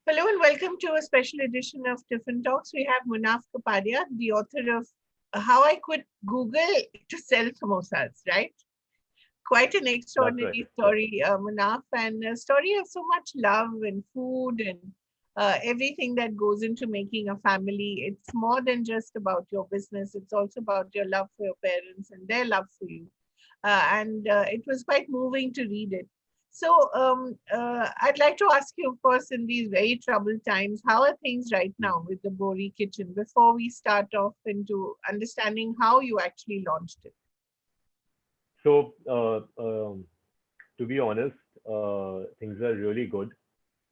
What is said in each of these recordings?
Hello and welcome to a special edition of Tiffin Talks. We have Munaf Kapadia, the author of How I Quit Google to Sell Samosas, right? Quite an That's right. extraordinary Yeah. story, Munaf, and a story of so much love and food and everything that goes into making a family. It's more than just about your business, it's also about your love for your parents and their love for you. And it was quite moving to read it. So I'd like to ask you, of course, in these very troubled times, how are things right Mm. now with the Bohri Kitchen before we start off into understanding how you actually launched it? So, to be honest, things are really good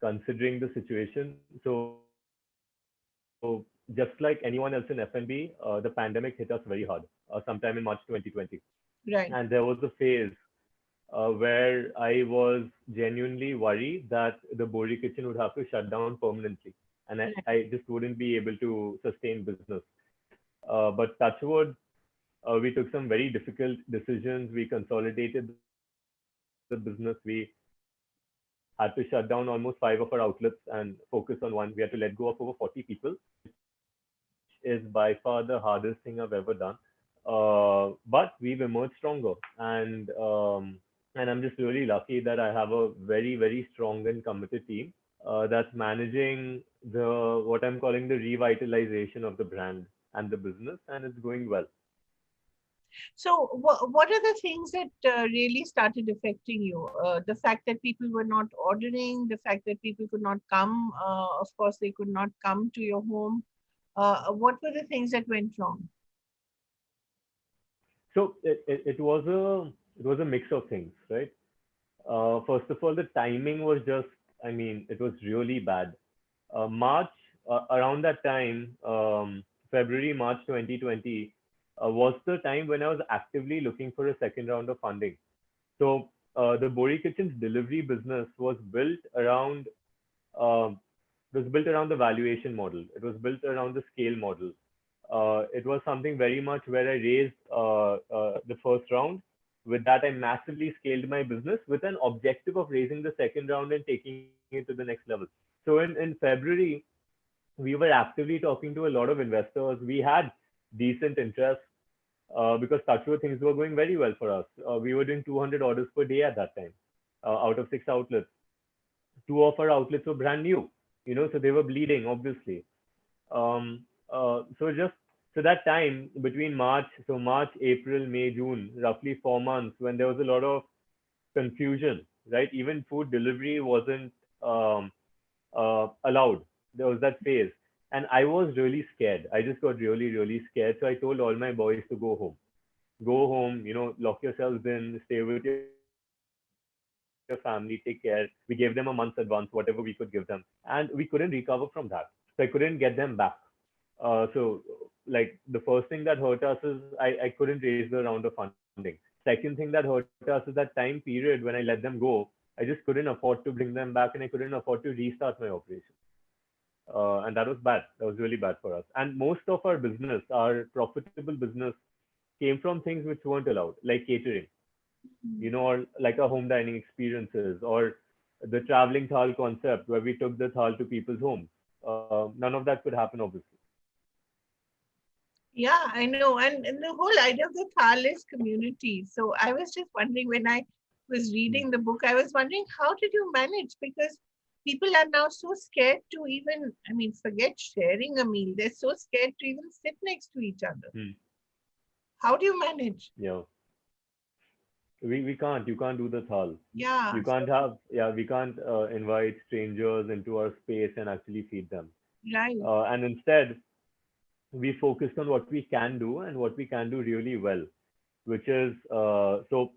considering the situation. So, just like anyone else in F&B, the pandemic hit us very hard sometime in March 2020. And there Right. was a phase where I was genuinely worried that the Bohri Kitchen would have to shut down permanently. And Right. I just wouldn't be able to sustain business. But touch wood, we took some very difficult decisions. We consolidated the business. We had to shut down almost 5 of our outlets and focus on one. We had to let go of over 40 people, which is by far the hardest thing I've ever done. But we've emerged stronger, and I'm just really lucky that I have a very, very strong and committed team that's managing the what I'm calling the revitalization of the brand and the business, and it's going well. So, what are the things that really started affecting you? The fact that people were not ordering, the fact that people could not come, of course, they could not come to your home. What were the things that went wrong? So it was a mix of things, right? First of all, the timing was just, I mean, it was really bad. March, around that time, February, March 2020, was the time when I was actively looking for a second round of funding. So the Bohri Kitchen's delivery business um, was built around the valuation model. It was built around the scale model. It was something very much where I raised the first round. With that, I massively scaled my business with an objective of raising the second round and taking it to the next level. So in February, we were actively talking to a lot of investors. We had decent interest because touchwood things were going very well for us. We were doing 200 orders per day at that time out of 6 outlets. Two of our outlets were brand new, so they were bleeding, obviously. So just so that time between March, April, May, June, roughly 4 months, when there was a lot of confusion, right? Even food delivery wasn't um, allowed. There was that phase. And I was really scared. I just got really, really scared. So I told all my boys to go home. Go home, lock yourselves in, stay with your family, take care. We gave them a month's advance, whatever we could give them. And we couldn't recover from that. So I couldn't get them back. So, like, the first thing that hurt us is I couldn't raise the round of funding. Second thing that hurt us is that time period when I let them go, I just couldn't afford to bring them back and I couldn't afford to restart my operation. And that was bad. That was really bad for us. And most of our business, our profitable business, came from things which weren't allowed, like catering, or like our home dining experiences, or the traveling thal concept where we took the thal to people's homes. None of that could happen, obviously. Yeah, I know. And the whole idea of the Thal is community. So I was just wondering when I was reading the book, I was wondering how did you manage? Because people are now so scared to even, I mean, forget sharing a meal. They're so scared to even sit next to each other. Hmm. How do you manage? Yeah, we can't. You can't do the thal. Yeah. You can't have. Yeah, we can't invite strangers into our space and actually feed them. Right. And instead, we focused on what we can do and what we can do really well, which is so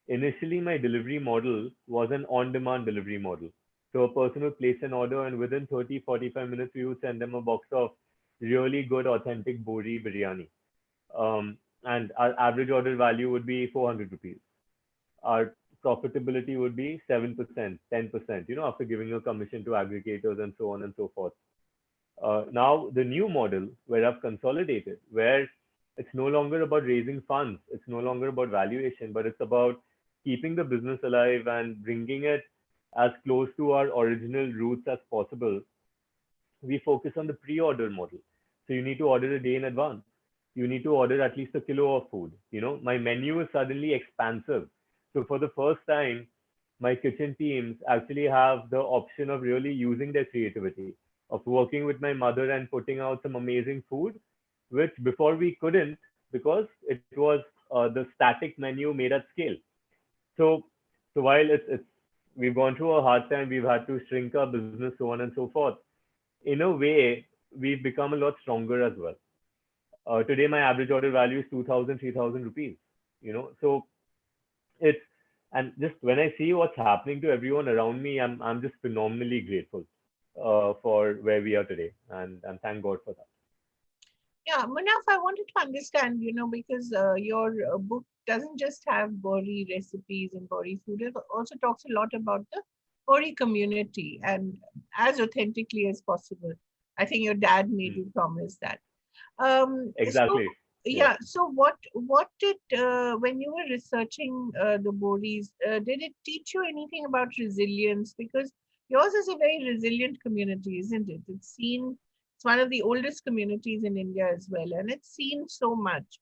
initially my delivery model was an on-demand delivery model. So a person would place an order and within 30-45 minutes we would send them a box of really good authentic Bohri biryani. And our average order value would be 400 rupees. Our profitability would be 7%, 10%, after giving a commission to aggregators and so on and so forth. Now, the new model where I've consolidated, where it's no longer about raising funds, it's no longer about valuation, but it's about keeping the business alive and bringing it as close to our original roots as possible. we focus on the pre-order model. So you need to order a day in advance. You need to order at least a kilo of food. My menu is suddenly expansive. So for the first time, my kitchen teams actually have the option of really using their creativity, of working with my mother and putting out some amazing food, which before we couldn't because it was the static menu made at scale. So, so while it's we've gone through a hard time, we've had to shrink our business, so on and so forth. In a way, we've become a lot stronger as well. Today, my average order value is 2,000, 3,000 rupees. So it's and just when I see what's happening to everyone around me, I'm just phenomenally grateful for where we are today, and thank God for that. Yeah, Munaf, I wanted to understand, because your book doesn't just have Bohri recipes and Bohri food, it also talks a lot about the Bohri community and as authentically as possible. I think your dad made Hmm. you promise that. So Exactly. Yeah. yeah, so what did when you were researching the Bohris, did it teach you anything about resilience? Because yours is a very resilient community, isn't it? It's one of the oldest communities in India as well, and it's seen so much.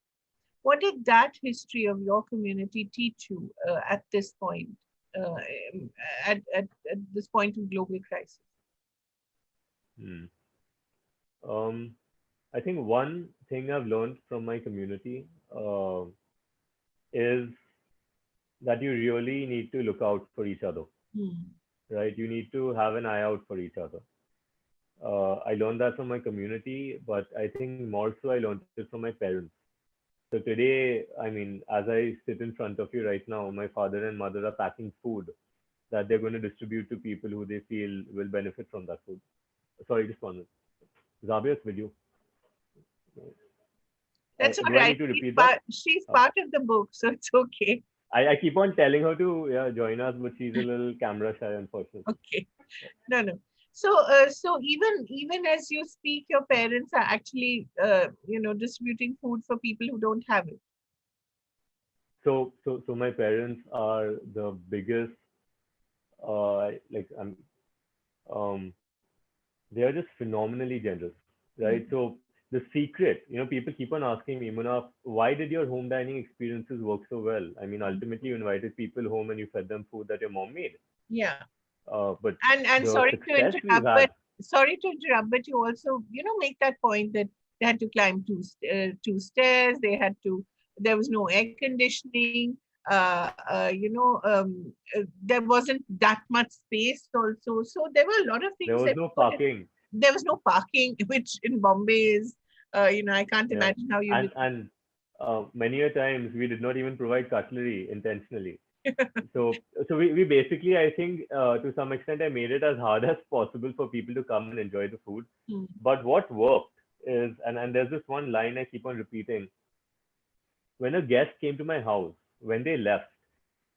What did that history of your community teach you at this point, uh, at this point of global crisis? Hmm. Um, I think one thing I've learned from my community is that you really need to look out for each other, Hmm. right? You need to have an eye out for each other. I learned that from my community, but I think more so I learned it from my parents. So today, I mean, as I sit in front of you right now, my father and mother are packing food that they're going to distribute to people who they feel will benefit from that food. Sorry, just one minute. Zabia's video. That's all Do I right. need to repeat that? She's Uh, part of the book, so it's okay. I keep on telling her to join us, but she's a little camera shy, unfortunately. Okay. No, no. So, so even as you speak, your parents are actually, distributing food for people who don't have it. So my parents are the biggest, like um, they are just phenomenally generous, right? Mm. So the secret, people keep on asking me, Munaf, why did your home dining experiences work so well? I mean, Mm. ultimately you invited people home and you fed them food that your mom made. Yeah. But And the success we've had, sorry to interrupt, but you also, make that point that they had to climb two stairs. There was no air conditioning. There wasn't that much space also. So there were a lot of there things was that no put it. parking. There was no parking, which in Bombay is, I can't Yeah, imagine how you and live. many a times we did not even provide cutlery intentionally. So we basically, I think, to some extent I made it as hard as possible for people to come and enjoy the food. Hmm. But what worked is, and there's this one line I keep on repeating: when a guest came to my house, when they left,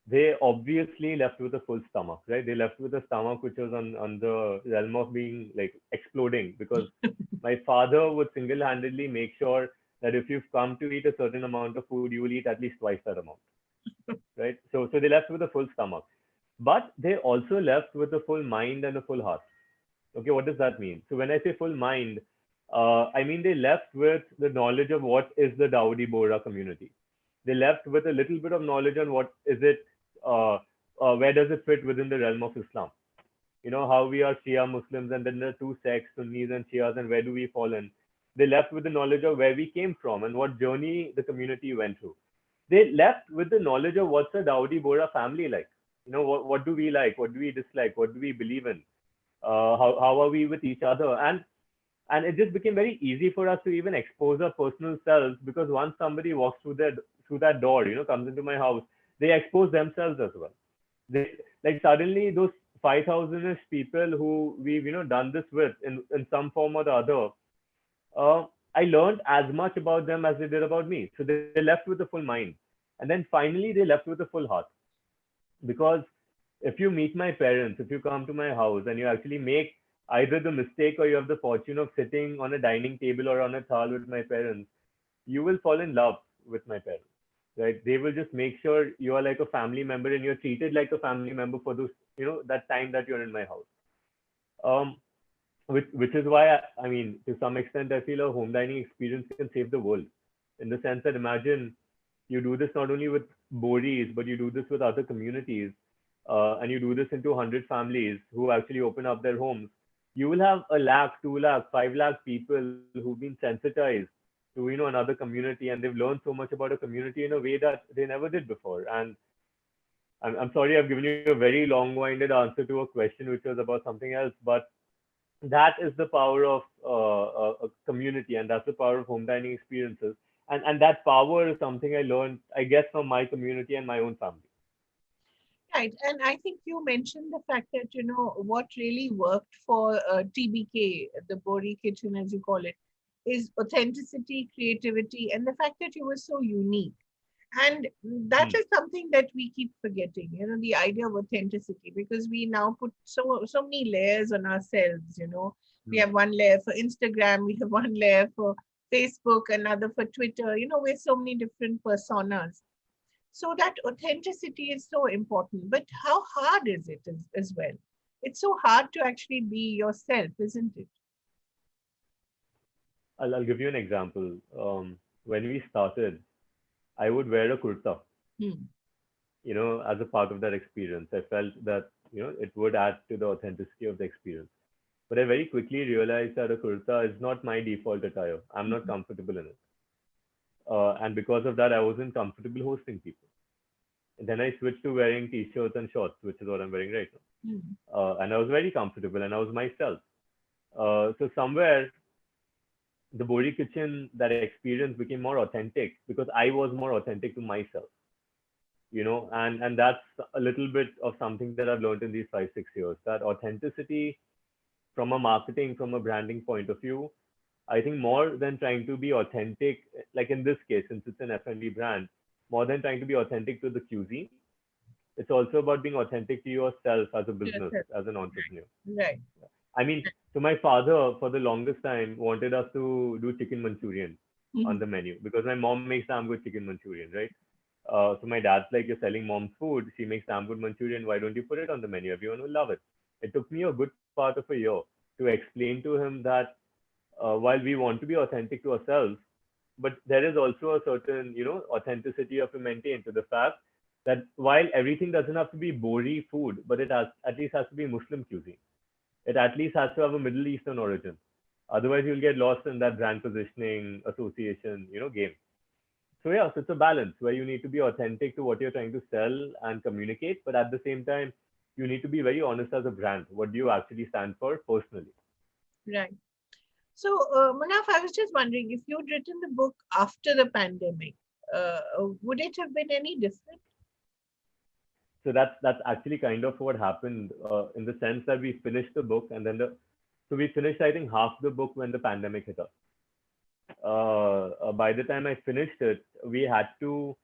they obviously left with a full stomach, right? They left with a stomach which was on the realm of being like exploding, because my father would single-handedly make sure that if you've come to eat a certain amount of food, you will eat at least twice that amount, right? So they left with a full stomach, but they also left with a full mind and a full heart. Okay, what does that mean? So when I say full mind, I mean they left with the knowledge of what is the Dawoodi Bohra community. They left with a little bit of knowledge on what is it, uh, where does it fit within the realm of Islam. How we are Shia Muslims, and then there are two sects, Sunnis and Shias, and where do we fall in. They left with the knowledge of where we came from and what journey the community went through. They left with the knowledge of what's a Dawoodi Bohra family like. What do we like? What do we dislike? What do we believe in? How are we with each other? And it just became very easy for us to even expose our personal selves, because once somebody walks through that door, comes into my house, they expose themselves as well. They, like, suddenly those 5,000ish people who we've done this with in some form or the other, uh, I learned as much about them as they did about me. So they left with a full mind, and then finally they left with a full heart. Because if you meet my parents, if you come to my house and you actually make either the mistake or you have the fortune of sitting on a dining table or on a thal with my parents, you will fall in love with my parents, right? They will just make sure you are like a family member and you're treated like a family member for those, that time that you're in my house. Um, which is why I mean, to some extent, I feel a home dining experience can save the world, in the sense that imagine you do this not only with Bohris, but you do this with other communities, and you do this into 100 families who actually open up their homes. You will have a lakh, 2 lakh, 5 lakh people who've been sensitized to another community, and they've learned so much about a community in a way that they never did before. And I'm sorry I've given you a very long-winded answer to a question which was about something else, but that is the power of a community, and that's the power of home dining experiences. And that power is something I learned, I guess, from my community and my own family. Right. And I think you mentioned the fact that, what really worked for TBK, the Bohri Kitchen, as you call it, is authenticity, creativity, and the fact that you were so unique. And that Hmm. is something that we keep forgetting, the idea of authenticity, because we now put so many layers on ourselves. We Hmm. have one layer for Instagram, we have one layer for Facebook, another for Twitter, we're so many different personas. So that authenticity is so important. But how hard is it as well? It's so hard to actually be yourself, isn't it? I'll give you an example. When we started, I would wear a kurta, Hmm. as a part of that experience. I felt that, it would add to the authenticity of the experience. But I very quickly realized that a kurta is not my default attire. I'm not Mhm. comfortable in it. And because of that, I wasn't comfortable hosting people. And then I switched to wearing t-shirts and shorts, which is what I'm wearing right Hmm. now. And I was very comfortable and I was myself. So somewhere the Bohri Kitchen, that experience became more authentic because I was more authentic to myself, and that's a little bit of something that I've learned in these 5 6 years. That authenticity from a marketing, from a branding point of view, I think more than trying to be authentic, like in this case, since it's an F&B brand, more than trying to be authentic to the cuisine, it's also about being authentic to yourself as a business, Yourself. as an entrepreneur. Right. I mean, so my father, for the longest time, wanted us to do chicken Manchurian on Mhm. the menu because my mom makes damn good chicken Manchurian, right? So my dad's like, you're selling mom's food. She makes damn good Manchurian. Why don't you put it on the menu? Everyone will love it. It took me a good part of a year to explain to him that while we want to be authentic to ourselves, but there is also a certain, authenticity of to maintain to the fact that while everything doesn't have to be Bohri food, but it has at least has to be Muslim cuisine. It at least has to have a Middle Eastern origin. Otherwise, you'll get lost in that brand positioning, association, game. So yeah, so it's a balance where you need to be authentic to what you're trying to sell and communicate, but at the same time, you need to be very honest as a brand. What do you actually stand for personally? Right. So, Munaf, I was just wondering if you'd written the book after the pandemic, would it have been any different? So that's actually kind of what happened in the sense that we finished the book and then the so we finished I think half the book when the pandemic hit us. By the time I finished it, we had to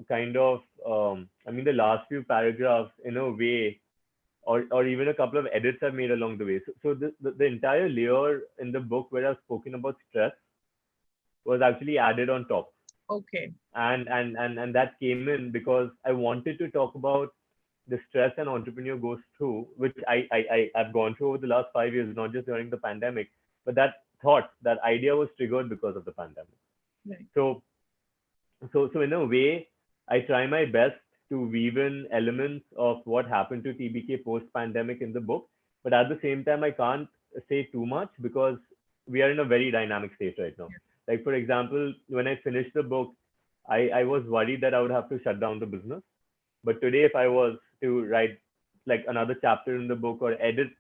kind of I mean the last few paragraphs in a way or even a couple of edits I've made along the way. So the entire layer in the book where I've spoken about stress was actually added on top. Okay. And that came in because I wanted to talk about the stress an entrepreneur goes through, which I've gone through over the last 5 years, not just during the pandemic, but that idea was triggered because of the pandemic. Right. So so in a way, I try my best to weave in elements of what happened to TBK post pandemic in the book, but at the same time, I can't say too much because we are in a very dynamic state right now. Yeah. Like for example, when I finished the book, I was worried that I would have to shut down the business. But today, if I was to write like another chapter in the book or edit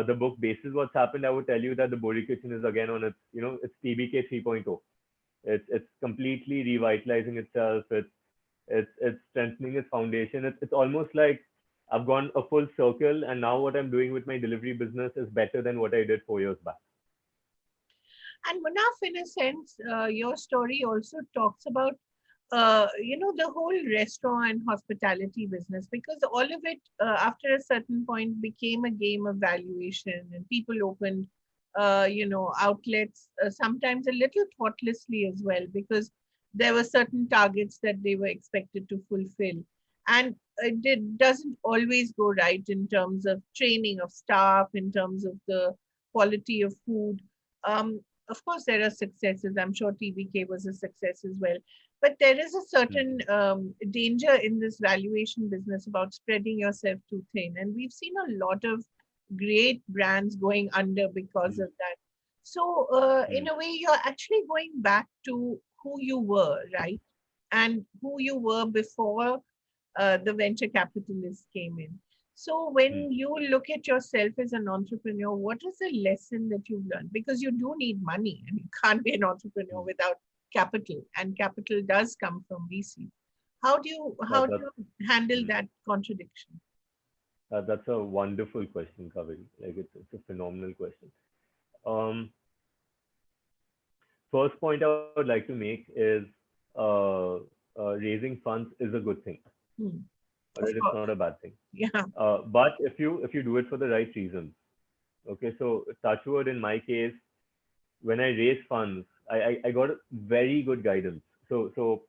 the book basis what's happened, I would tell you that the Bohri Kitchen is again on its, it's TBK 3.0. It's completely revitalizing itself. It's strengthening its foundation. It's almost like I've gone a full circle, and now what I'm doing with my delivery business is better than what I did 4 years back. And Munaf, in a sense, your story also talks about, the whole restaurant and hospitality business, because all of it, after a certain point, became a game of valuation, and people opened, outlets sometimes a little thoughtlessly as well, because there were certain targets that they were expected to fulfill. And doesn't always go right in terms of training of staff, in terms of the quality of food. Of course, there are successes. I'm sure TVK was a success as well. But there is a certain danger in this valuation business about spreading yourself too thin. And we've seen a lot of great brands going under because of that. So, in a way, you're actually going back to who you were, right? And who you were before the venture capitalists came in. So, when you look at yourself as an entrepreneur, what is the lesson that you've learned? Because you do need money, and you can't be an entrepreneur without capital, and capital does come from VC. How do you handle that contradiction? That's a wonderful question, Kaveree. Like it's a phenomenal question. Um, First point I would like to make is uh, raising funds is a good thing. Hmm. Alright, it's not a bad thing. Yeah. But if you do it for the right reasons, okay. So touchwood in my case, when I raised funds, I got very good guidance. So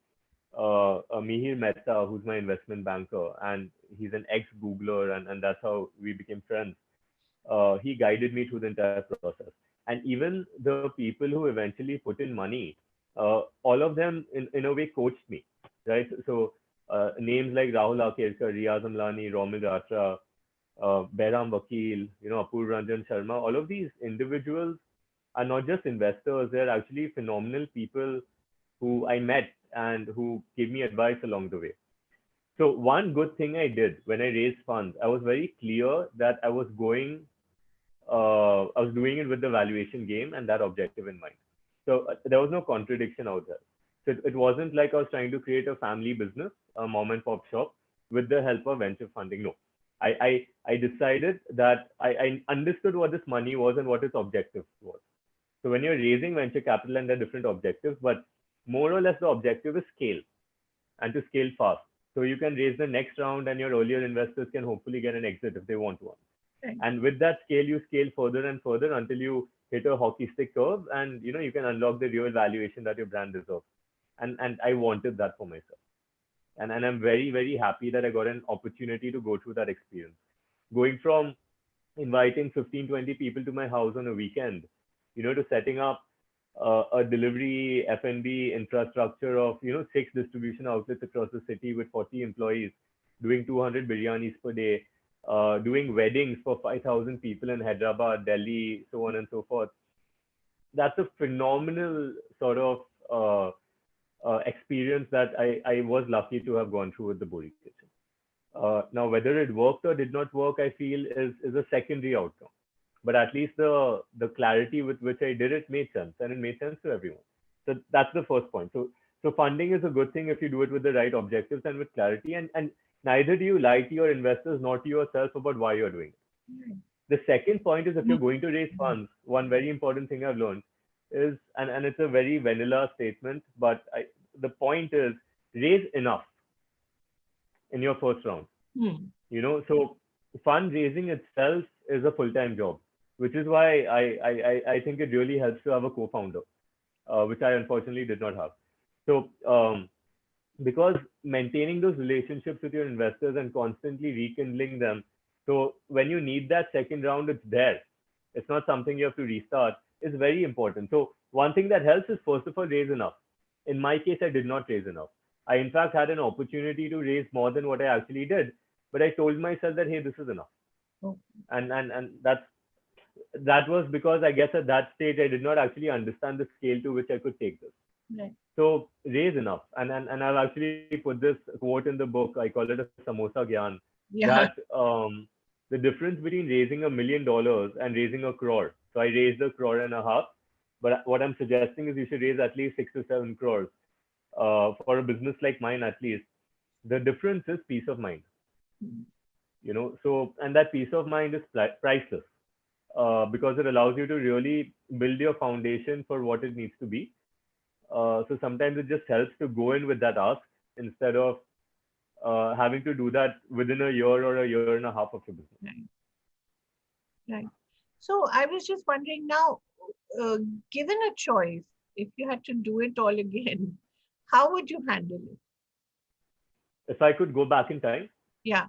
Mihir Mehta, who's my investment banker, and he's an ex-Googler, and that's how we became friends. He guided me through the entire process. And even the people who eventually put in money, all of them in a way coached me, right? So names like Rahul Akerkar, Riaz Amlani, Romil Ratra, Behram Vakil, Apurv Ranjan Sharma, all of these individuals are not just investors, they're actually phenomenal people who I met and who gave me advice along the way. So one good thing I did when I raised funds, I was very clear that I was doing it with the valuation game and that objective in mind. So there was no contradiction out there. So it wasn't like I was trying to create a family business, a mom and pop shop with the help of venture funding. No, I decided that I understood what this money was and what its objective was. So when you're raising venture capital and there are different objectives, but more or less the objective is scale and to scale fast. So you can raise the next round and your earlier investors can hopefully get an exit if they want one. Right. And with that scale, you scale further and further until you hit a hockey stick curve and you can unlock the real valuation that your brand deserves. And I wanted that for myself. And I'm very, very happy that I got an opportunity to go through that experience. Going from inviting 15, 20 people to my house on a weekend, to setting up a delivery F&B infrastructure of, 6 distribution outlets across the city with 40 employees, doing 200 biryanis per day, doing weddings for 5,000 people in Hyderabad, Delhi, so on and so forth. That's a phenomenal sort of experience that I was lucky to have gone through with the Bohri Kitchen. Now, whether it worked or did not work, I feel is a secondary outcome. But at least the clarity with which I did it made sense, and it made sense to everyone. So that's the first point. So funding is a good thing if you do it with the right objectives and with clarity. And neither do you lie to your investors nor to yourself about why you're doing it. The second point is if you're going to raise funds, one very important thing I've learned is, and it's a very vanilla statement, but the point is raise enough in your first round. So fundraising itself is a full-time job, which is why I think it really helps to have a co-founder, which I unfortunately did not have. So because maintaining those relationships with your investors and constantly rekindling them, so when you need that second round, it's there. It's not something you have to restart. It's very important. So one thing that helps is, first of all, raise enough. In my case, I did not raise enough. I, in fact, had an opportunity to raise more than what I actually did. But I told myself that, hey, this is enough. And that was because I guess at that stage, I did not actually understand the scale to which I could take this. Right. So raise enough. And I've actually put this quote in the book. I call it a samosa gyan. Yeah. That the difference between raising $1 million and raising a crore. So I raised a crore and a half. But what I'm suggesting is you should raise at least 6 to 7 crores. For a business like mine, at least. The difference is peace of mind. So, and that peace of mind is priceless. Because it allows you to really build your foundation for what it needs to be. So sometimes it just helps to go in with that ask instead of having to do that within a year or a year and a half of your business. Right. So I was just wondering now, given a choice, if you had to do it all again, how would you handle it? If I could go back in time, Yeah.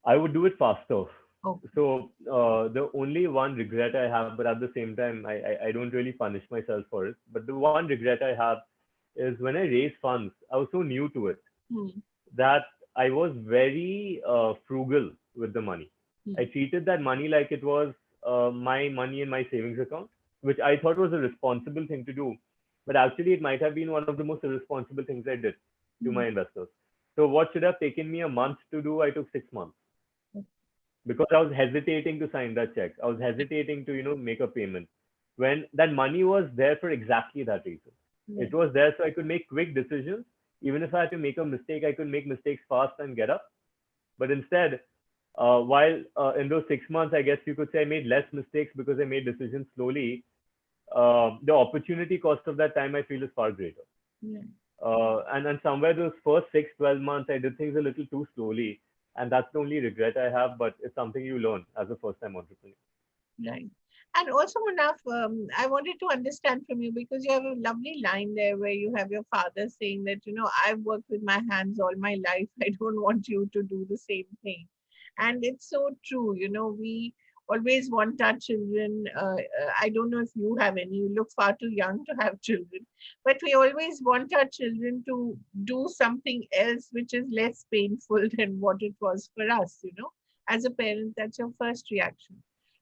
I would do it faster. Okay. So the only one regret I have, but at the same time, I don't really punish myself for it. But the one regret I have is when I raised funds, I was so new to it Hmm. that I was very frugal with the money. Hmm. I treated that money like it was my money in my savings account, which I thought was a responsible thing to do. But actually, it might have been one of the most irresponsible things I did to Hmm. my investors. So what should have taken me a month to do, I took 6 months because I was hesitating to sign that check. I was hesitating to, make a payment when that money was there for exactly that reason. Yeah. It was there so I could make quick decisions. Even if I had to make a mistake, I could make mistakes fast and get up. But instead, while in those 6 months, I guess you could say I made less mistakes because I made decisions slowly. The opportunity cost of that time I feel is far greater. Yeah. And somewhere those first 6, 12 months, I did things a little too slowly. And that's the only regret I have, but it's something you learn as a first time entrepreneur. Right. And also, Munaf, I wanted to understand from you because you have a lovely line there where you have your father saying that, I've worked with my hands all my life. I don't want you to do the same thing. And it's so true. We always want our children. I don't know if you have any, you look far too young to have children, but we always want our children to do something else which is less painful than what it was for us. As a parent, that's your first reaction.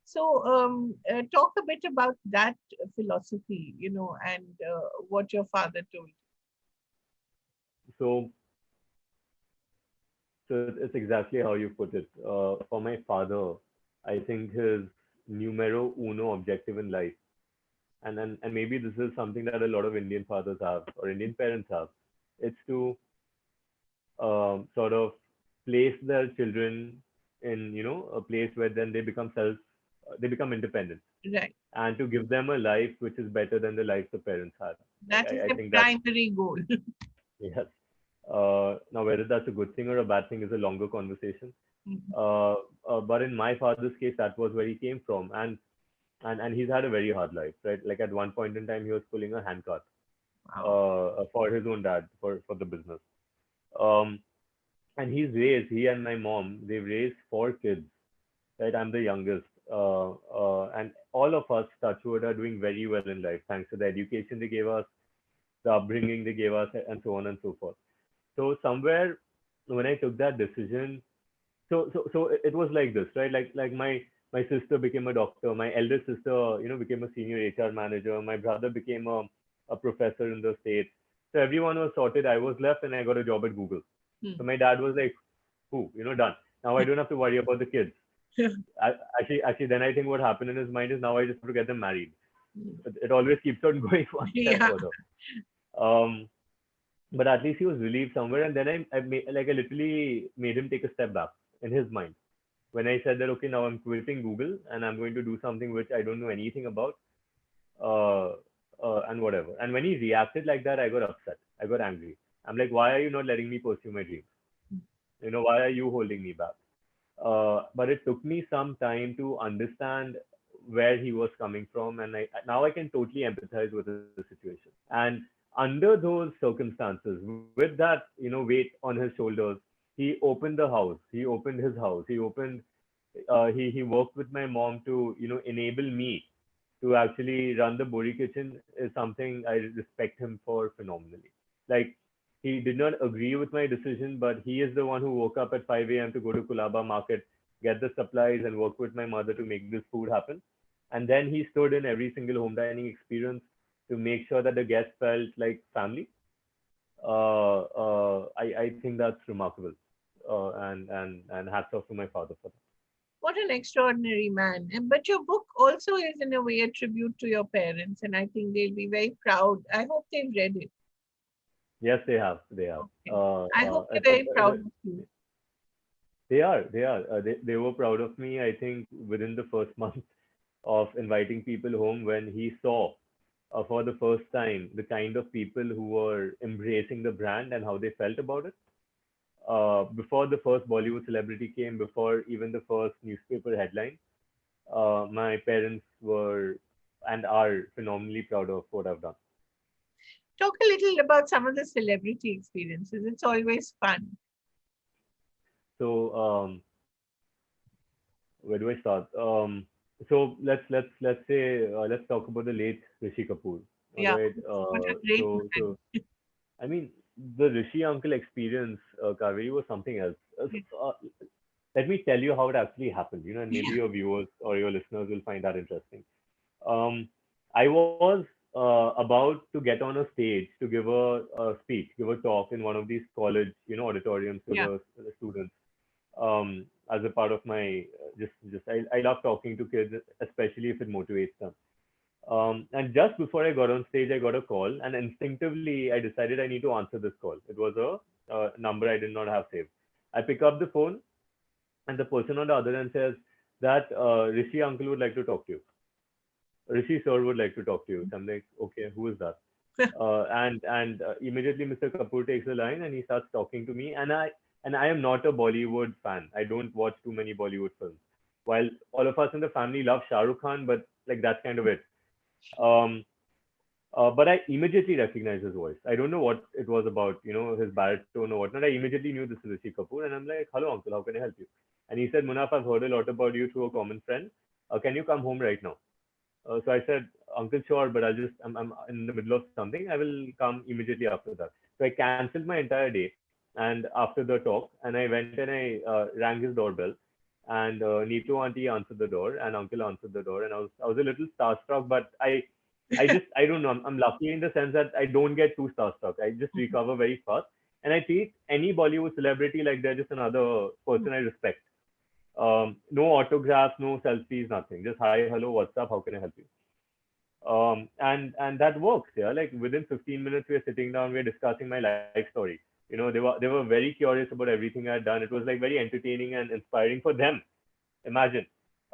So, talk a bit about that philosophy, and what your father told. So, so it's exactly how you put it. For my father, I think his numero uno objective in life, and maybe this is something that a lot of Indian fathers have or Indian parents have, it's to sort of place their children in a place where then they become independent, Right. and to give them a life which is better than the life the parents had. That is I the think that primary goal. yes. Now whether that's a good thing or a bad thing is a longer conversation. Mhm. uh, but in my father's case, that was where he came from, and he's had a very hard life, right? Like at one point in time, he was pulling a handcart Wow. for his own dad for the business. Um, and he and my mom, they've raised 4 kids, right? I'm the youngest, and all of us, touchwood, are doing very well in life thanks to the education they gave us, the upbringing they gave us, and so on and so forth. So somewhere when I took that decision, so it was like this, right? Like my sister became a doctor, my elder sister, became a senior HR manager, my brother became a professor in the States. So everyone was sorted. I was left, and I got a job at Google. So Hmm. my dad was like, done. Now I don't have to worry about the kids. Actually, then I think what happened in his mind is now I just have to get them married. It always keeps on going one step Yeah. further. Um, but at least he was relieved somewhere. And then I literally made him take a step back in his mind when I said that, okay, now I'm quitting Google and I'm going to do something which I don't know anything about, uh, and whatever. And when he reacted like that, I got upset. I got angry. I'm like, why are you not letting me pursue my dreams? Why are you holding me back? But it took me some time to understand where he was coming from, and now I can totally empathize with the situation. And under those circumstances, with that weight on his shoulders, he opened the house. He opened his house. He opened. He worked with my mom to enable me to actually run the Bohri Kitchen is something I respect him for phenomenally. Like, he did not agree with my decision, but he is the one who woke up at 5 a.m. to go to Kulaba market, get the supplies, and work with my mother to make this food happen. And then he stood in every single home dining experience to make sure that the guests felt like family. I think that's remarkable, and hats off to my father for that. What an extraordinary man. But your book also is, in a way, a tribute to your parents, and I think they'll be very proud. I hope they've read it. Yes, they have. They have. Okay. I hope they're very proud of you. They were proud of me. I think within the first month of inviting people home, when he saw for the first time the kind of people who were embracing the brand and how they felt about it. Before the first Bollywood celebrity came, before even the first newspaper headline, my parents were and are phenomenally proud of what I've done. Talk a little about some of the celebrity experiences. It's always fun. So Where do I start? So let's say let's talk about the late Rishi Kapoor. All Yeah. right. What a great So man. I mean, the Rishi uncle experience, Kaveri, was something else. Let me tell you how it actually happened. And maybe Yeah. your viewers or your listeners will find that interesting. Um, I was about to get on a stage to give a speech, give a talk in one of these college, auditoriums to Yeah. the students. As a part of my just I love talking to kids, especially if it motivates them. And just before I got on stage, I got a call, and instinctively I decided I need to answer this call. It was a number I did not have saved. I pick up the phone, and the person on the other end says that Rishi uncle would like to talk to you. Rishi sir would like to talk to you. So I'm like, okay, who is that? And immediately Mr. Kapoor takes the line and he starts talking to me. And I am not a Bollywood fan. I don't watch too many Bollywood films. While all of us in the family love Shah Rukh Khan, but like that's kind of it. Um, but I immediately recognized his voice. I don't know what it was about, his baritone or whatnot. I immediately knew this is Rishi Kapoor, and I'm like, "Hello, uncle. How can I help you?" And he said, "Munaf, I've heard a lot about you through a common friend. Can you come home right now?" So I said, "Uncle, sure, but I'm in the middle of something. I will come immediately after that." So I cancelled my entire day, and after the talk, and I went and I rang his doorbell, and Neetu auntie answered the door, and uncle answered the door, and I was a little starstruck, but I don't know. I'm lucky in the sense that I don't get too starstruck. I just recover very fast, and I treat any Bollywood celebrity like they're just another person I respect. No autographs, no selfies, nothing. Just hi, hello, what's up? How can I help you? And that works. Yeah, like within 15 minutes, we're sitting down, we're discussing my life story. They were very curious about everything I'd done. It was like very entertaining and inspiring for them. Imagine.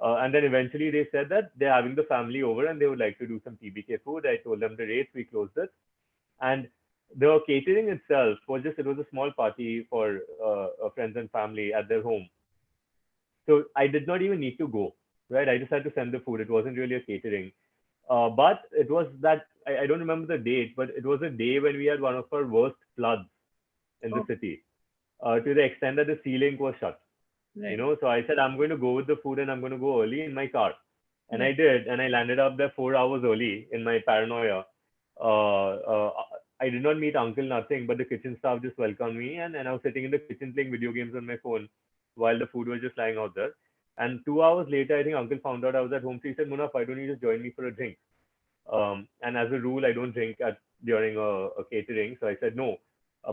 And then eventually they said that they're having the family over and they would like to do some TBK food. I told them the rates, we closed it. And the catering itself it was a small party for friends and family at their home. So I did not even need to go, right? I just had to send the food. It wasn't really a catering. But it was that, I don't remember the date, but it was a day when we had one of our worst floods in the Oh, city, to the extent that the sea link was shut. right. So I said, I'm going to go with the food and I'm going to go early in my car. And I Right. did. And I landed up there 4 hours early in my paranoia. Uh, uh, I did not meet uncle, nothing, but the kitchen staff just welcomed me. And I was sitting in the kitchen playing video games on my phone while the food was just lying out there. And 2 hours later, I think uncle found out I was at home. So he said, Munaf, why don't you just join me for a drink? And as a rule, I don't drink during a catering. So I said no.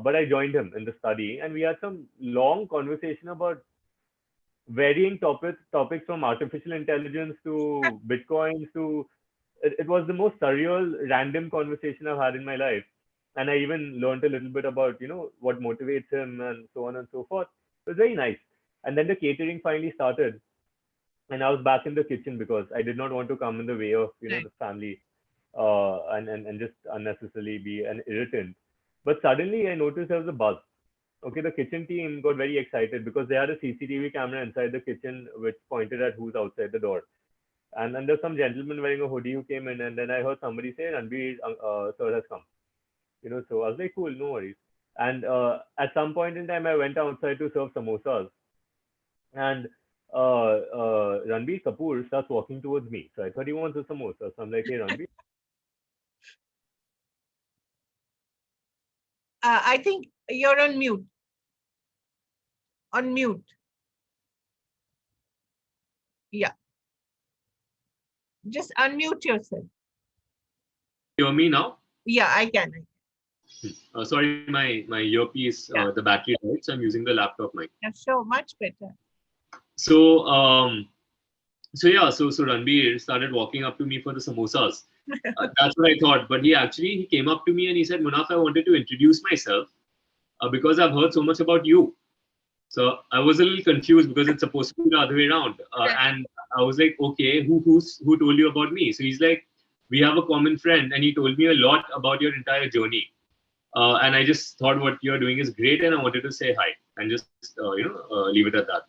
But I joined him in the study, and we had some long conversation about varying topics from artificial intelligence to bitcoins to it was the most surreal, random conversation I've had in my life. And I even learned a little bit about, what motivates him and so on and so forth. It was very nice. And then the catering finally started, and I was back in the kitchen because I did not want to come in the way of, Right. the family, and just unnecessarily be an irritant. But suddenly I noticed there was a buzz. Okay, the kitchen team got very excited because they had a CCTV camera inside the kitchen which pointed at who's outside the door. And then there's some gentleman wearing a hoodie who came in, and then I heard somebody say, Ranveer sir has come. So I was like, cool, no worries. And at some point in time, I went outside to serve samosas, and Ranveer Kapoor starts walking towards me. So I thought he wants a samosa. So I'm like, hey, Ranveer. I think you're on mute. On mute. Yeah. Just unmute yourself. Hear me now? Yeah, I can. Sorry, my earpiece, Yeah. the battery died, so I'm using the laptop mic. Yeah, sure. Much better. So, so Ranveer started walking up to me for the samosas. That's what I thought. But he came up to me and he said, Munaf, I wanted to introduce myself because I've heard so much about you. So I was a little confused because it's supposed to be the other way around. Right. And I was like, okay, who told you about me? So he's like, we have a common friend, and he told me a lot about your entire journey. And I just thought what you're doing is great, and I wanted to say hi and just leave it at that.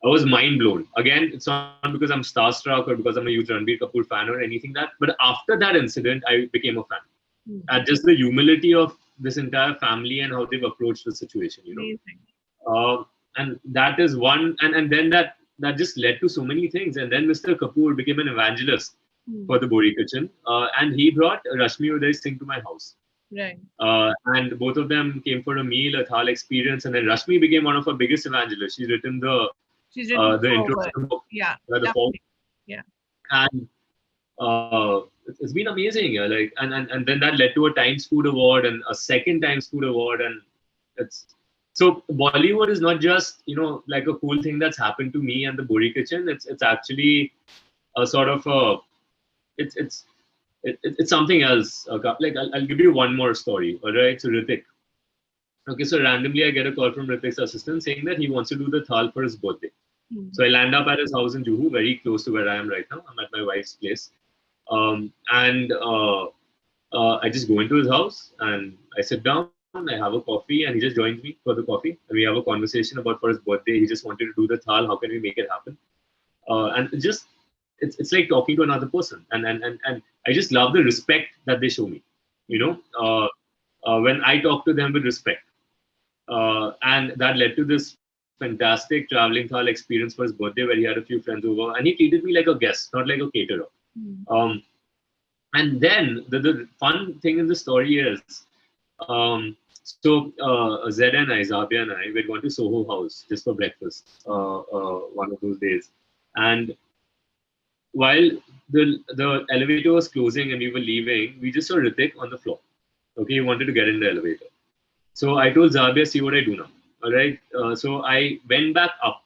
I was mind blown. Again, it's not because I'm starstruck or because I'm a huge Ranveer Kapoor fan or anything that, but after that incident, I became a fan. Mhm. And just the humility of this entire family and how they've approached the situation, Amazing. and that is one, and then that just led to so many things. And then Mr. Kapoor became an evangelist for the Bohri Kitchen, and he brought Rashmi Uday Singh to my house. Right. And both of them came for a meal, a thal experience, and then Rashmi became one of our biggest evangelists. She's written the intro to the book, yeah, the Forbes. Yeah, and it's been amazing. Yeah, like and then that led to a Times Food Award and a second Times Food Award, and it's so Bollywood is not just like a cool thing that's happened to me and the Bohri Kitchen. It's actually a sort of a it's something else. Like I'll give you one more story. All right, so Hrithik. Okay, so randomly I get a call from Hrithik's assistant saying that he wants to do the thal for his birthday. So I land up at his house in Juhu, very close to where I am right now. I'm at my wife's place, and I just go into his house and I sit down. I have a coffee, and he just joins me for the coffee, and we have a conversation about for his birthday. He just wanted to do the thal. How can we make it happen? And it's like talking to another person, and I just love the respect that they show me. When I talk to them with respect, and that led to this fantastic traveling thal experience for his birthday, where he had a few friends over, and he treated me like a guest, not like a caterer. And then the fun thing in the story is, Zed and I, Zahabia and I, we had gone to Soho House just for breakfast one of those days. And while the elevator was closing and we were leaving, we just saw Hrithik on the floor. Okay, he wanted to get in the elevator. So I told Zahabia, see what I do now. All right. So I went back up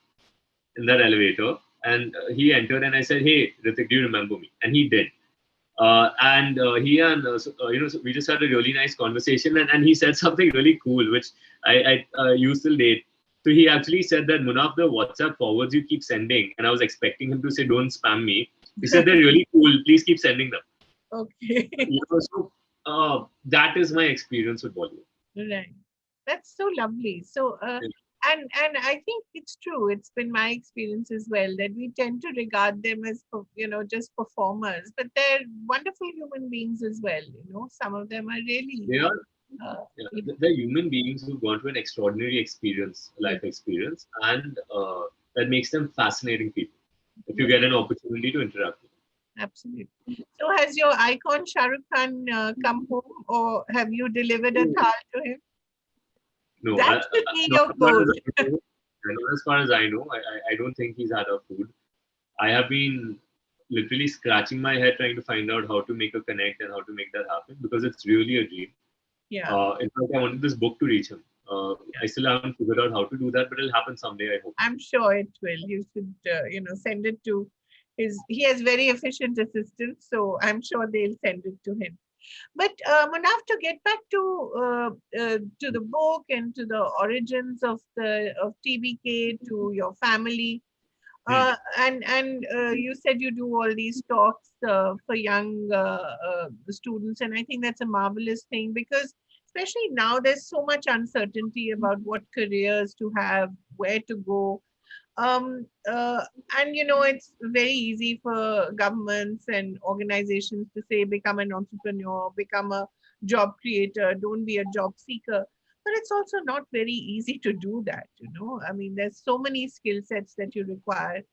in that elevator, and he entered, and I said, hey, Hrithik, do you remember me? And he did. So we just had a really nice conversation, and he said something really cool, which I use till date. So he actually said that, Munaf, the WhatsApp forwards you keep sending, and I was expecting him to say, don't spam me. He said, they're really cool. Please keep sending them. Okay. So that is my experience with Bollywood. Right. That's so lovely. So, and I think it's true. It's been my experience as well that we tend to regard them as just performers, but they're wonderful human beings as well. Some of them are really. They are. They're human beings who've gone through an extraordinary experience, life experience, and that makes them fascinating people. If you get an opportunity to interact with them. Absolutely. So, has your icon Shah Rukh Khan come home, or have you delivered a thal to him? No, that should be your goal. As far as I know, I don't think he's had our food. I have been literally scratching my head trying to find out how to make a connect and how to make that happen, because it's really a dream. Yeah. In fact, I wanted this book to reach him. I still haven't figured out how to do that, but it'll happen someday, I hope. I'm sure it will. You should, send it to he has very efficient assistants, so I'm sure they'll send it to him. But Munaf, to get back to the book and to the origins of TBK, to your family, and you said you do all these talks for young students, and I think that's a marvelous thing, because especially now there's so much uncertainty about what careers to have, where to go. And it's very easy for governments and organizations to say, become an entrepreneur, become a job creator, don't be a job seeker. But it's also not very easy to do that. I mean, there's so many skill sets that you require,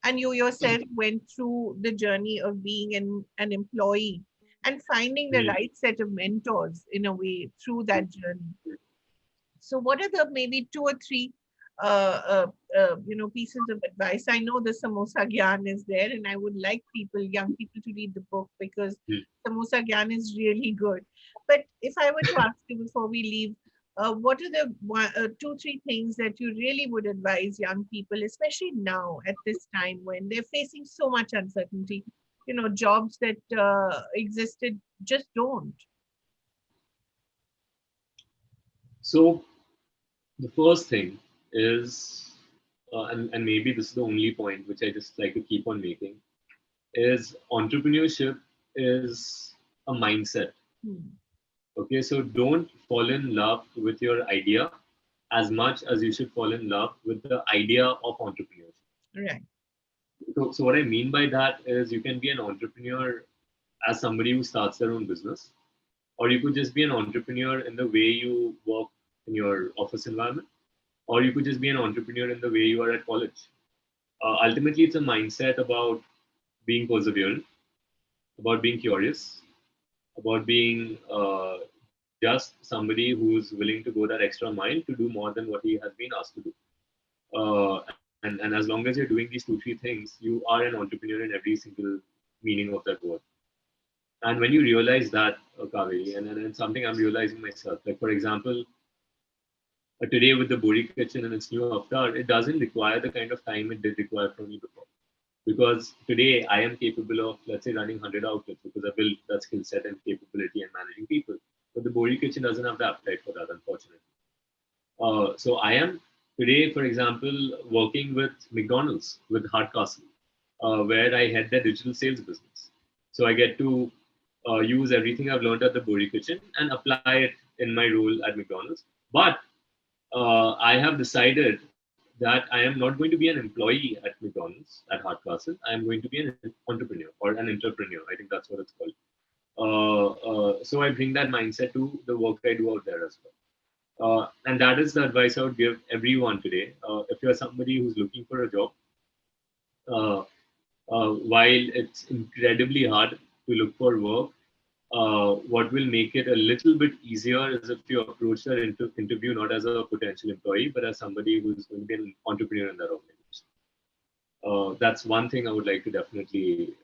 and you yourself went through the journey of being an employee and finding the right set of mentors in a way through that journey. So what are the maybe 2 or 3 pieces of advice? I know the Samosa Gyan is there, and I would like young people to read the book, because Samosa Gyan is really good. But if I were to ask you before we leave, what are the 2, 3 things that you really would advise young people, especially now at this time when they're facing so much uncertainty? Jobs that existed just don't. So the first thing is, and maybe this is the only point which I just like to keep on making, is entrepreneurship is a mindset. Okay, so don't fall in love with your idea as much as you should fall in love with the idea of entrepreneurship. Right. So what I mean by that is, you can be an entrepreneur as somebody who starts their own business, or you could just be an entrepreneur in the way you work in your office environment, or you could just be an entrepreneur in the way you are at college. Ultimately, it's a mindset about being perseverant, about being curious, about being just somebody who's willing to go that extra mile to do more than what he has been asked to do. And as long as you're doing these 2-3 things, you are an entrepreneur in every single meaning of that word. And when you realize that, Kaveree, and it's something I'm realizing myself, like for example, today with the Bohri Kitchen and its new avatar, it doesn't require the kind of time it did require from me before. Because today I am capable of, let's say, running 100 outlets because I built that skill set and capability and managing people. But the Bohri Kitchen doesn't have the appetite for that, unfortunately. So I am today, for example, working with McDonald's, with Hardcastle, where I head their digital sales business. So I get to use everything I've learned at the Bohri Kitchen and apply it in my role at McDonald's. But I have decided that I am not going to be an employee at McDonald's, at Hardcastle. I am going to be an entrepreneur or an entrepreneur. I think that's what it's called. So I bring that mindset to the work I do out there as well. And that is the advice I would give everyone today. If you're somebody who's looking for a job, while it's incredibly hard to look for work, what will make it a little bit easier is if you approach that interview not as a potential employee, but as somebody who's going to be an entrepreneur in that organization. That's one thing I would like to definitely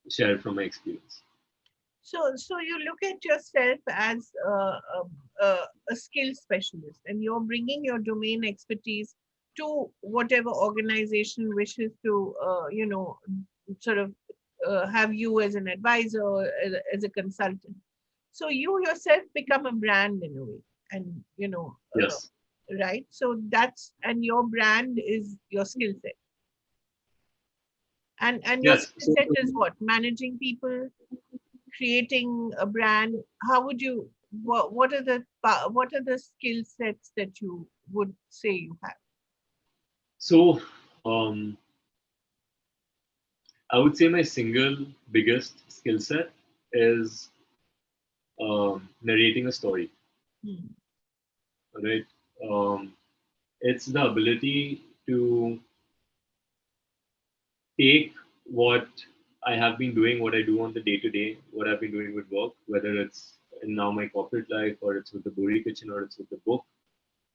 share from my experience. So you look at yourself as a skill specialist, and you're bringing your domain expertise to whatever organization wishes to, sort of have you as an advisor or as a consultant. So you yourself become a brand in a way, and Yes. right. So and your brand is your skill set, and your Yes. skill set is what, managing people, creating a brand. How would you, what are the skill sets that you would say you have? So um, I would say my single biggest skill set is narrating a story. Hmm. Right. Um, it's the ability to take what I have been doing, what I do on the day to day, what I've been doing with work, whether it's in now my corporate life, or it's with the Bohri Kitchen, or it's with the book,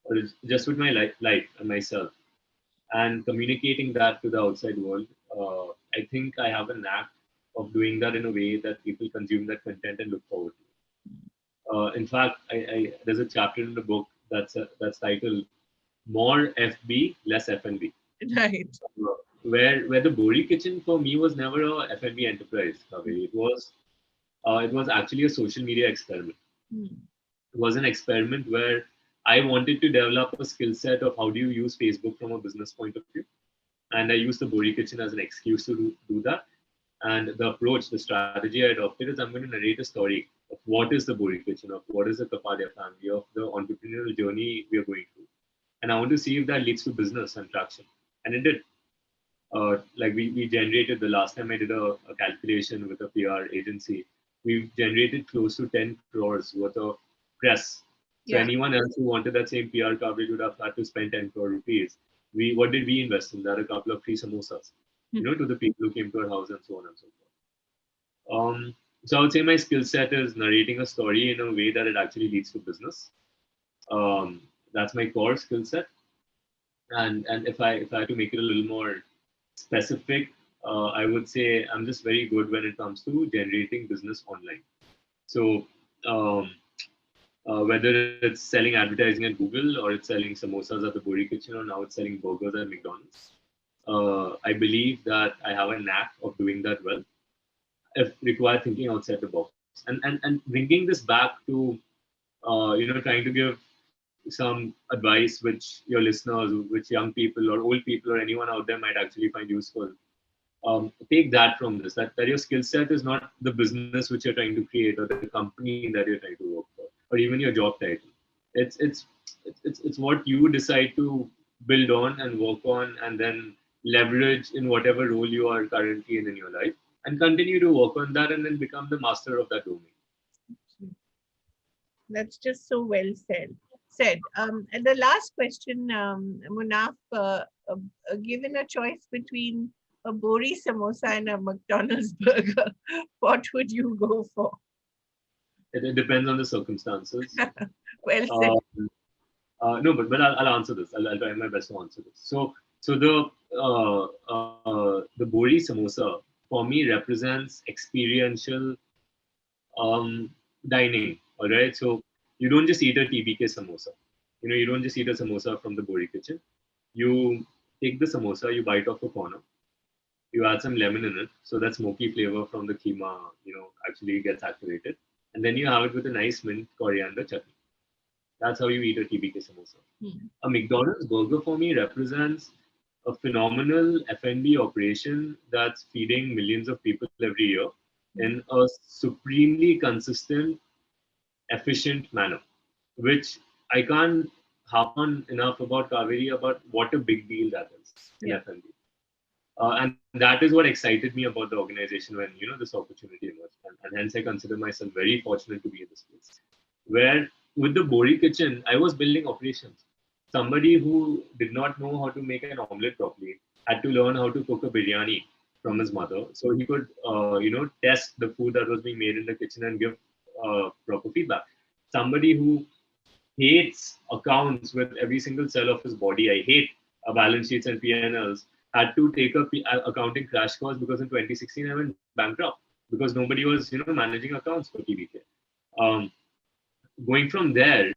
or it's just with my life and myself, and communicating that to the outside world. I think I have a knack of doing that in a way that people consume that content and look forward to it. In fact, there's a chapter in the book that's titled "More FB, Less FNB." Right. Where the Bohri Kitchen for me was never a F&B enterprise. It was actually a social media experiment. Hmm. It was an experiment where I wanted to develop a skill set of how do you use Facebook from a business point of view, and I used the Bohri Kitchen as an excuse to do that. And the approach, the strategy I adopted is I'm going to narrate a story of what is the Bohri Kitchen, of what is the Kapadia family, of the entrepreneurial journey we are going through, and I want to see if that leads to business and traction, and it did. Like we generated, the last time I did a calculation with a PR agency, we've generated close to 10 crores worth of press. So Yeah. anyone else who wanted that same PR coverage would have had to spend 10 crore rupees. What did we invest in that? A couple of free samosas, to the people who came to our house and so on and so forth. So I would say my skill set is narrating a story in a way that it actually leads to business. That's my core skill set. And if I had to make it a little more specific, I would say I'm just very good when it comes to generating business online. So whether it's selling advertising at Google, or it's selling samosas at the Bohri Kitchen, or now it's selling burgers at McDonald's, I believe that I have a knack of doing that well, if required thinking outside the box. And bringing this back to trying to give some advice which your listeners, which young people or old people or anyone out there might actually find useful. Take that from this, that your skill set is not the business which you're trying to create, or the company that you're trying to work for, or even your job title. It's what you decide to build on and work on, and then leverage in whatever role you are currently in your life, and continue to work on that, and then become the master of that domain. That's just so well said. said. And the last question, Munaf, given a choice between a Bohri samosa and a McDonald's burger, what would you go for? It depends on the circumstances. Well said. No, but I'll answer this. I'll try my best to answer this. So the Bohri samosa for me represents experiential dining. All right. So you don't just eat a TBK samosa. You don't just eat a samosa from the Bohri Kitchen. You take the samosa, you bite off a corner, you add some lemon in it, so that smoky flavor from the keema, actually gets activated, and then you have it with a nice mint coriander chutney. That's how you eat a TBK samosa. A McDonald's burger for me represents a phenomenal F&B operation that's feeding millions of people every year in a supremely consistent, efficient manner, which I can't harp on enough about Kaveree, about what a big deal that is in F&B. And that is what excited me about the organization when this opportunity emerged, and hence I consider myself very fortunate to be in this place. Where with the Bohri Kitchen, I was building operations. Somebody who did not know how to make an omelette properly had to learn how to cook a biryani from his mother, so he could test the food that was being made in the kitchen and give proper feedback. Somebody who hates accounts with every single cell of his body. I hate balance sheets and P&Ls. Had to take a accounting crash course because in 2016 I went bankrupt because nobody was managing accounts for TBK. Going from there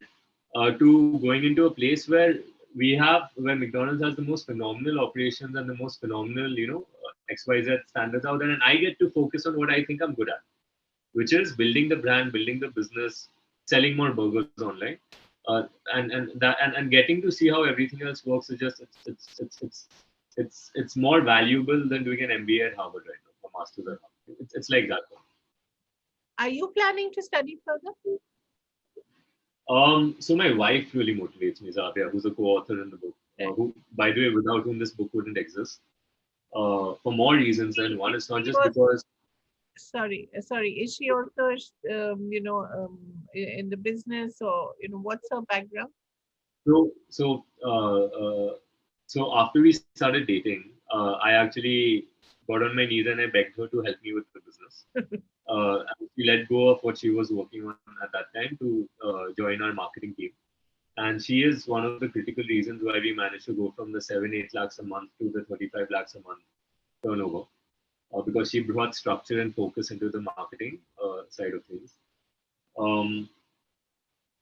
to going into a place where McDonald's has the most phenomenal operations and the most phenomenal XYZ standards out there, and I get to focus on what I think I'm good at, which is building the brand, building the business, selling more burgers online, and getting to see how everything else works is just it's more valuable than doing an MBA at Harvard right now, or master's at Harvard. It's like that. Are you planning to study further? So my wife really motivates me, Zahabia, who's a co-author in the book, who, by the way, without whom this book wouldn't exist. For more reasons than one. It's not just because. Sorry. Is she also, in the business, or what's her background? So after we started dating, I actually got on my knees and I begged her to help me with the business. She let go of what she was working on at that time to join our marketing team. And she is one of the critical reasons why we managed to go from the 7-8 lakhs a month to the 35 lakhs a month turnover. Because she brought structure and focus into the marketing side of things.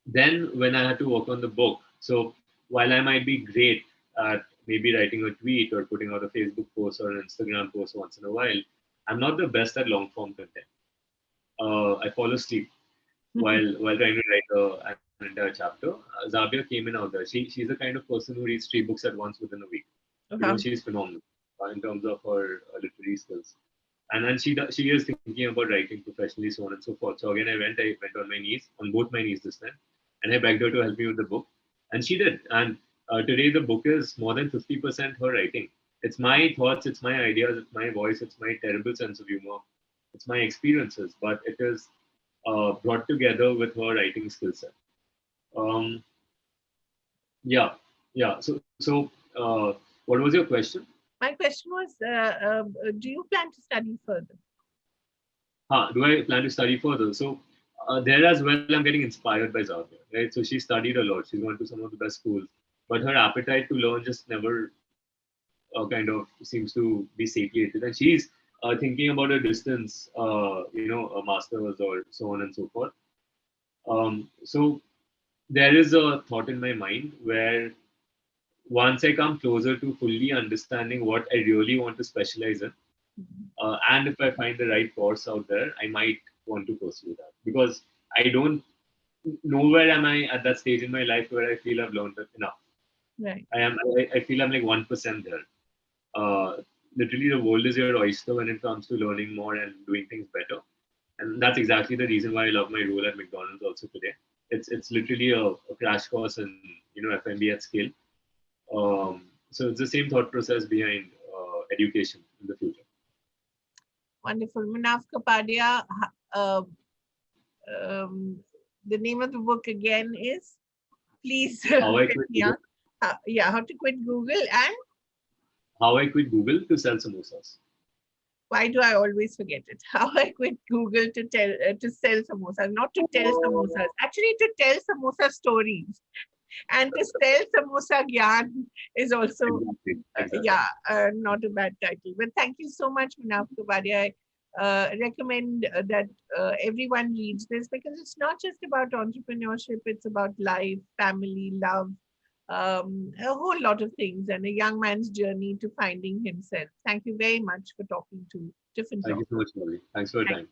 Then when I had to work on the book, so while I might be great at maybe writing a tweet or putting out a Facebook post or an Instagram post once in a while, I'm not the best at long form content. I fall asleep while trying to write an entire chapter. Zahabia came in out there. She's the kind of person who reads 3 books at once within a week. She's phenomenal in terms of her literary skills. And then she is thinking about writing professionally, so on and so forth. So again, I went on my knees, on both my knees this time, and I begged her to help me with the book, and she did. And today the book is more than 50% her writing. It's my thoughts, it's my ideas, it's my voice, it's my terrible sense of humor, it's my experiences, but it is brought together with her writing skill set. So what was your question? My question was, do you plan to study further? Do I plan to study further? So there as well, I'm getting inspired by Zahabia, right? So she studied a lot. She's gone to some of the best schools, but her appetite to learn just never kind of seems to be satiated. And she's thinking about a distance, a master's or so on and so forth. So there is a thought in my mind where once I come closer to fully understanding what I really want to specialize in, and if I find the right course out there, I might want to pursue that, because I don't nowhere am I at that stage in my life where I feel I've learned enough. Right. I feel I'm like 1% there. Literally, the world is your oyster when it comes to learning more and doing things better. And that's exactly the reason why I love my role at McDonald's also today. It's literally a crash course in F&B at scale. So it's the same thought process behind education in the future. Wonderful. Munaf Kapadia, the name of the book again is? Please How I help quit me Google. out. Yeah, how to quit Google, and How I quit Google to sell samosas. why do I always forget it? How I quit Google to sell samosas, not to tell samosas, actually to tell samosa stories, and to sell samosa gyan is also Exactly. not a bad title. But thank you so much, Munaf Kapadia. I recommend that everyone reads this, because it's not just about entrepreneurship, it's about life, family, love, a whole lot of things, and a young man's journey to finding himself. Thank you very much for talking to Tiffin Thank you Talks. so much, Molly. Thanks for your time.